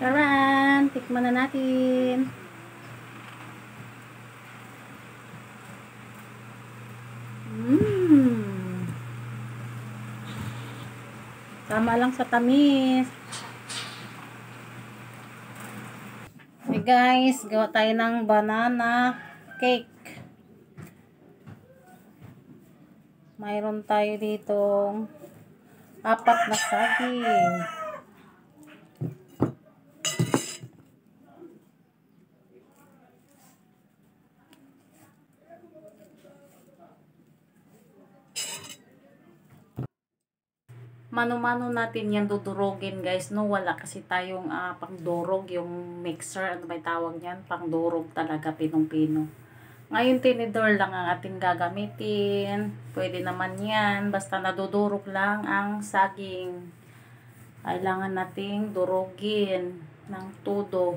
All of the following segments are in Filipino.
Charan! Tikman na natin. Tama lang sa tamis. Hey guys, gawa tayo ng banana cake. Mayroon tayo ditong 4 na saging. Mano-mano natin yan dudurogin guys, no? Wala kasi tayong pangdurog, yung mixer, ano ba tawag niyan? Pangdurog talaga, pinong-pino. Ngayon tinidor lang ang ating gagamitin. Pwede naman yan, basta nadudurog lang ang saging. Kailangan nating durugin ng todo.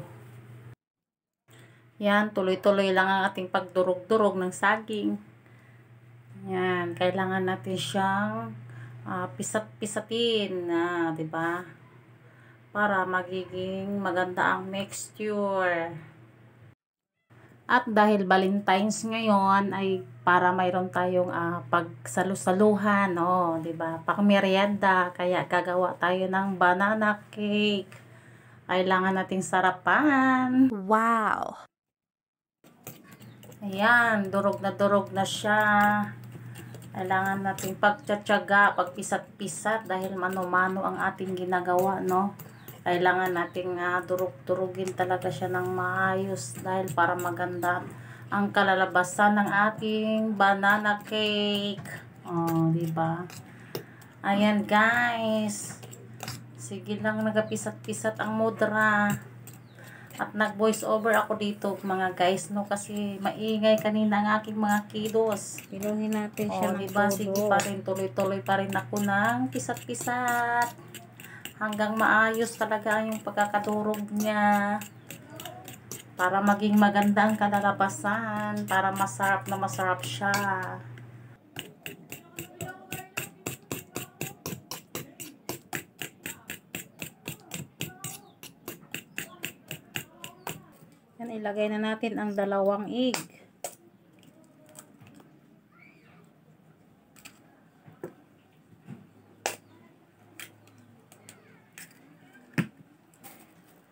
Yan, tuloy-tuloy lang ang ating pagdurog-durog ng saging. Yan, kailangan natin siyang pisat-pisatin na, 'di ba? Para magiging maganda ang mixture. At dahil Valentine's ngayon ay para mayroon tayong pagsalu-saluhan, 'di ba? Pangmeryenda, kaya gagawa tayo ng banana cake. Kailangan nating sarapan. Wow. Ayan, durog na siya. Kailangan natin pagtsatsaga, pagpisat-pisat dahil mano-mano ang ating ginagawa, no? Kailangan nating durug-durugin talaga siya ng maayos dahil para maganda ang kalalabasan ng ating banana cake. Di ba? Ayan, guys. Sige lang, nagapisat-pisat ang mudra. At nag-voice over ako dito mga guys, no, kasi maingay kanina ang aking mga kiddos. Pinuhin natin siya ng diba? todo. Sige pa rin, tuloy-tuloy pa rin ako ng pisat-pisat hanggang maayos talaga yung pagkakadurog niya para maging maganda ang kalalabasan, para masarap na masarap siya. Yan, ilagay na natin ang 2 egg.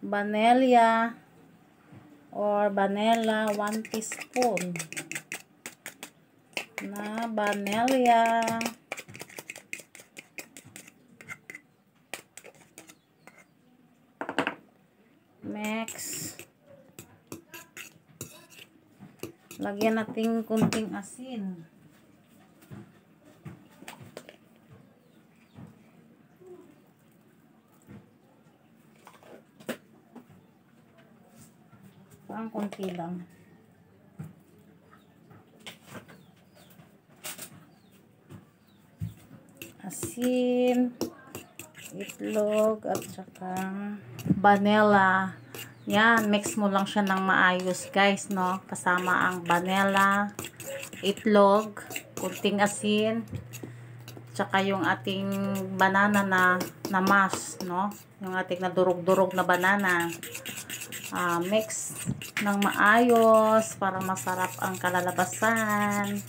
Vanilla or vanilla 1 teaspoon na vanilla. Mix. Lagyan natin kunting asin. Parang kunti lang. Asin, itlog, at saka vanilla. Yan, mix mo lang siya ng maayos guys, no? Kasama ang vanilla, itlog, kunting asin, tsaka yung ating banana na mash, no? Yung ating nadurog-durog na banana. Mix ng maayos para masarap ang kalalabasan.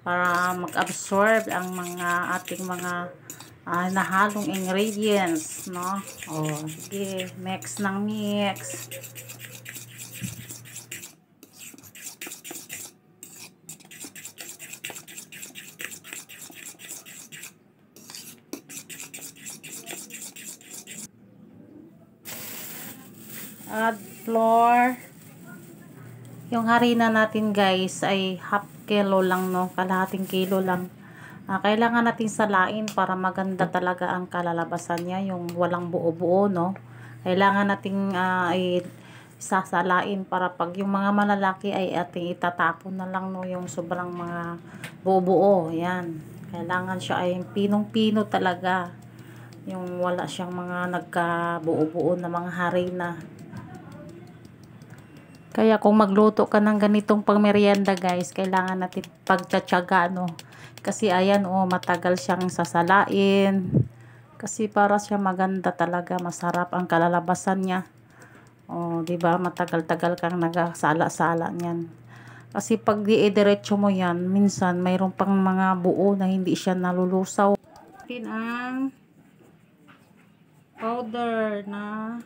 Para mag-absorb ang mga ating mga nahalong ingredients, no? Sige, mix ng mix. Add flour. Yung harina natin guys ay half kilo lang, no? Kalahating kilo lang. Kailangan natin salain para maganda talaga ang kalalabasan niya, yung walang buo-buo, no? Kailangan nating sasalain para pag yung mga malalaki ay ating itatapon na lang, no? Yung sobrang mga buo-buo, yan. Kailangan siya ay pinong-pino talaga. Yung wala siyang mga nagkabuo-buo na mga harina. Kaya kung magluto ka ng ganitong pangmeryenda guys, kailangan natin pagtsatsaga, no? Kasi ayan, matagal siyang sasalain. Kasi para siya maganda talaga, masarap ang kalalabasan niya. Oh, 'di ba? Matagal-tagal kang nagasala-sala niyan. Kasi pag diretso mo 'yan, minsan mayroon pang mga buo na hindi siya nalulusaw. Tin ang powder na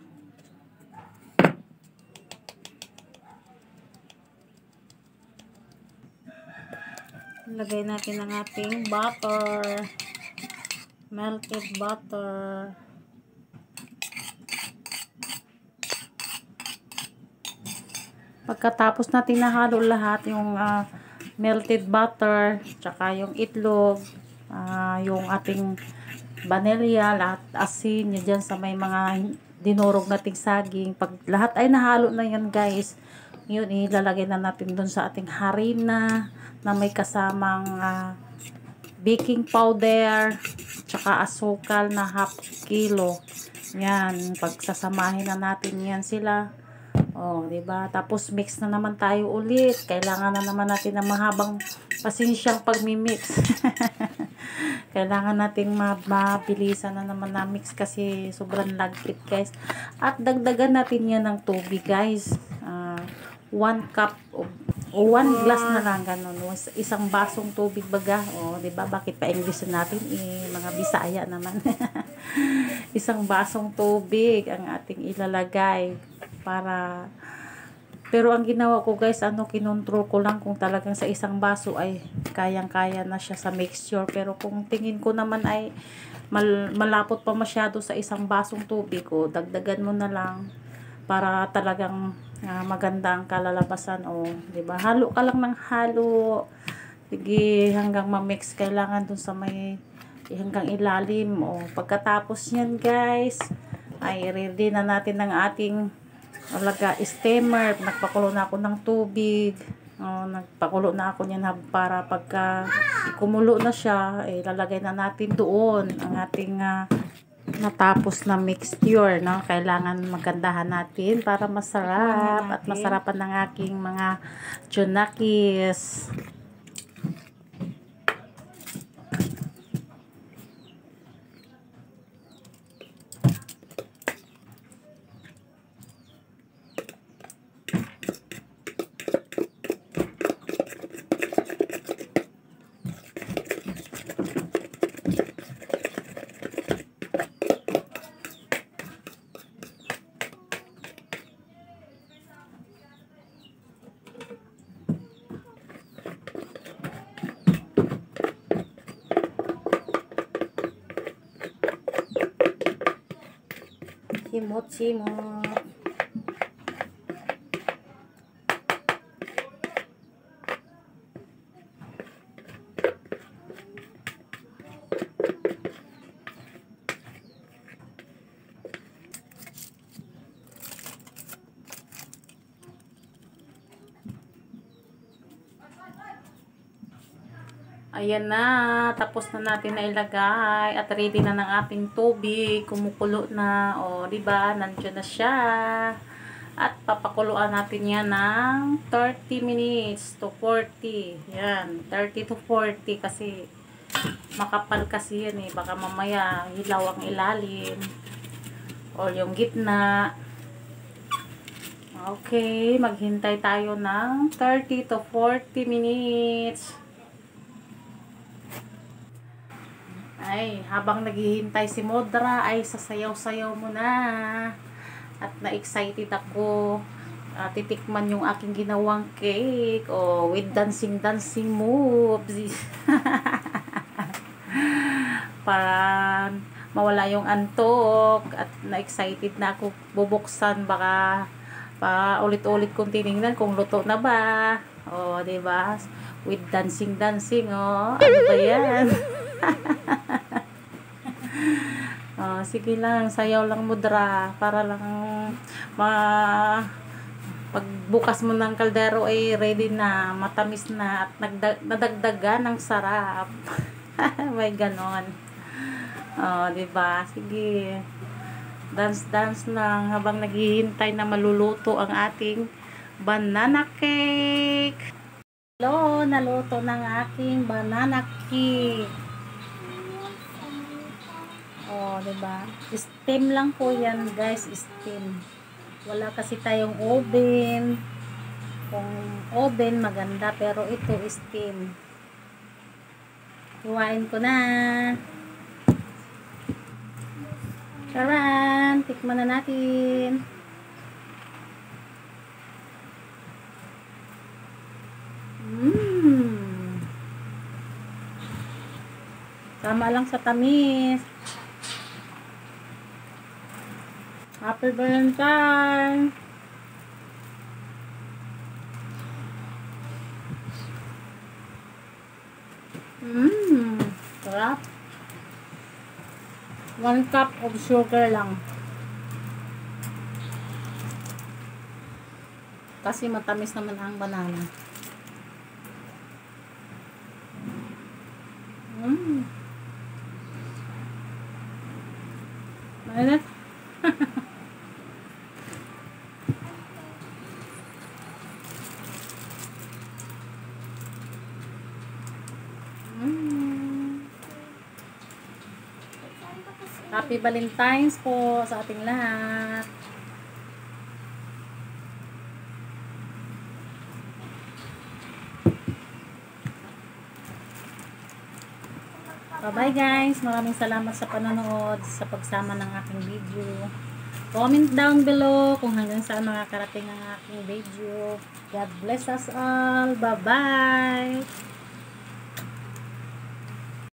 lagay natin ang ating butter, melted butter. Pagkatapos natin nahalo lahat, yung melted butter, tsaka yung itlog, yung ating vanilla, lahat asin, yun dyan sa may mga dinurog nating saging. Pag lahat ay nahalo na yan guys, yun ilalagay na natin dun sa ating harina na may kasamang baking powder, tsaka asukal na half kilo. Yan, pagsasamahin na natin yan sila. Oh, 'di ba? Tapos mix na naman tayo ulit. Kailangan na naman natin ng mahabang pasensyang pagmi-mix. Kailangan nating mabilisan na naman na mix kasi sobrang lagkit, guys. At dagdagan natin 'yan ng tubig, guys. 1 cup o 1 glass na lang ganun. Isang basong tubig baga. Oh, 'di ba? Bakit pa English natin mga Bisaya naman. Isang basong tubig ang ating ilalagay pero ang ginawa ko guys, kinontrol ko lang kung talagang sa isang baso ay kayang-kaya na siya sa mixture, pero kung tingin ko naman ay malapot pa masyado sa isang basong tubig, dagdagan mo na lang para talagang maganda ang kalalabasan. 'Di ba? Halo ka lang ng halo, sige, hanggang ma-mix. Kailangan dun sa may hanggang ilalim. Pagkatapos yan guys, ay ready na natin ng ating steamer. Nagpakulo na ako ng tubig. Nagpakulo na ako niyan para pagka kumulo na siya, ilalagay na natin doon ang ating natapos na mixture, no? Kailangan magandahan natin para masarap at masarapan ng aking mga chunakis. Simot-simot. Ayan na, tapos na natin na ilagay at ready na ng ating tubig, kumukulo na, di ba? Nandiyan na siya. At papakuluan natin yan ng 30 minutes to 40. Yan, 30 to 40 kasi makapal kasi yan baka mamaya hilaw ang ilalim o yung gitna. Okay, maghintay tayo ng 30 to 40 minutes. Ay, habang naghihintay si Modra, ay sasayaw-sayaw mo na. At na-excited ako. Titikman yung aking ginawang cake. With dancing moves. Para mawala yung antok. At na-excited na ako bubuksan. Baka pa ulit-ulit kong tinignan kung luto na ba. Diba? With dancing. Ano ba yan? Sige lang, sayaw lang Modra para lang pagbukas mo ng kaldero ay ready na, matamis na at nadagdagan ng sarap. May ganon. Diba? Sige, dance lang habang naghihintay na maluluto ang ating banana cake. Hello, naluto ng aking banana cake. diba? Steam lang po yan, guys. Steam. Wala kasi tayong oven. Kung oven, maganda. Pero ito, steam. Iwain ko na. Charan! Tikman na natin. Tama lang sa tamis. Happy Valentine! Sarap. 1 cup of sugar lang. Kasi matamis naman ang banana. Mainit. Happy Valentine's po sa ating lahat. Bye-bye guys. Maraming salamat sa panonood, sa pagsama ng aking video. Comment down below kung hanggang saan makakarating ang aking video. God bless us all. Bye-bye.